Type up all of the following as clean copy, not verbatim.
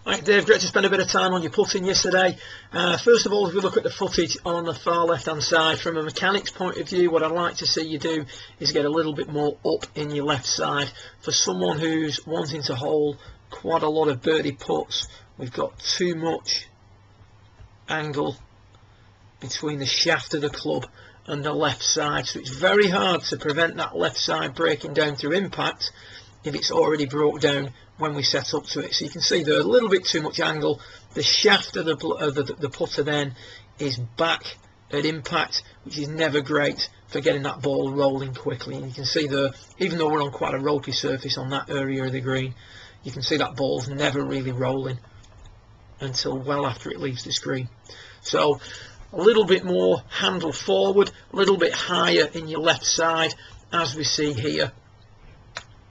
Right, Dave, great to spend a bit of time on your putting yesterday. First of all, if we look at the footage on the far left hand side, from a mechanic's point of view, what I'd like to see you do is get a little bit more up in your left side. For someone who's wanting to hole quite a lot of birdie putts, we've got too much angle between the shaft of the club and the left side, so it's very hard to prevent that left side breaking down through impact if it's already broke down when we set up to it. So you can see there's a little bit too much angle. The shaft of the putter then is back at impact, which is never great for getting that ball rolling quickly. And you can see there, even though we're on quite a ropey surface on that area of the green, you can see that ball's never really rolling until well after it leaves the screen. So a little bit more handle forward, a little bit higher in your left side, as we see here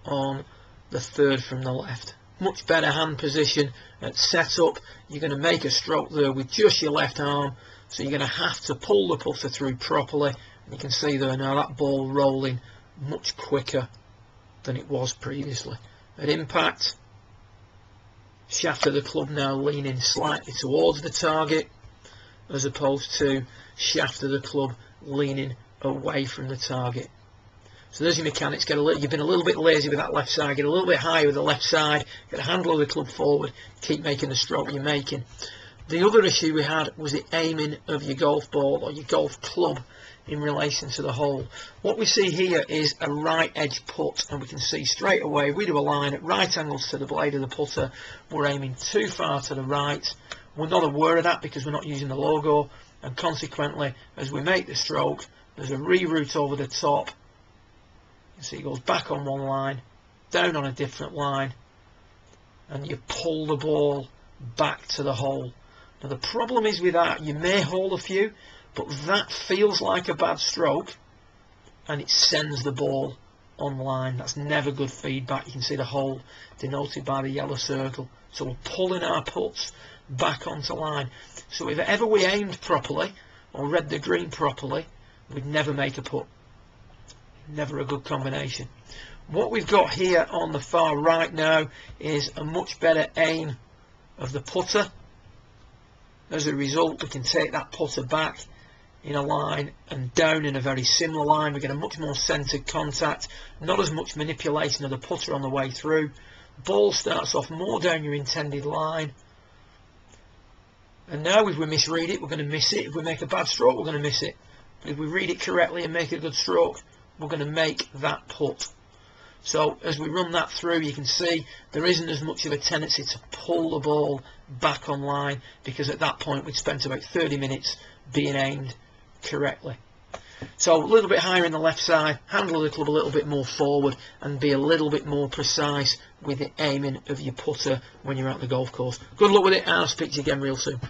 on the third from the left. Much better hand position at setup. You're going to make a stroke there with just your left arm, so you're going to have to pull the putter through properly. And you can see there now that ball rolling much quicker than it was previously. At impact, shaft of the club now leaning slightly towards the target, as opposed to shaft of the club leaning away from the target. So there's your mechanics. You've been a little bit lazy with that left side. Get a little bit higher with the left side. Get a handle of the club forward. Keep making the stroke you're making. The other issue we had was the aiming of your golf ball or your golf club in relation to the hole. What we see here is a right edge putt, and we can see straight away we do a line at right angles to the blade of the putter. We're aiming too far to the right. We're not aware of that because we're not using the logo, and consequently, as we make the stroke, there's a reroute over the top. You see it goes back on one line, down on a different line, and you pull the ball back to the hole. Now the problem is with that, you may hole a few, but that feels like a bad stroke and it sends the ball on line. That's never good feedback. You can see the hole denoted by the yellow circle. So we're pulling our putts back onto line. So if ever we aimed properly or read the green properly, we'd never make a putt. Never a good combination. What we've got here on the far right now is a much better aim of the putter. As a result, we can take that putter back in a line and down in a very similar line. We get a much more centered contact, not as much manipulation of the putter on the way through. Ball starts off more down your intended line, and now if we misread it, we're going to miss it. If we make a bad stroke, we're going to miss it. But if we read it correctly and make a good stroke, we're going to make that putt. So as we run that through, you can see there isn't as much of a tendency to pull the ball back on line, because at that point we'd spent about 30 minutes being aimed correctly. So a little bit higher in the left side, handle the club a little bit more forward, and be a little bit more precise with the aiming of your putter when you're out the golf course. Good luck with it, and I'll speak to you again real soon.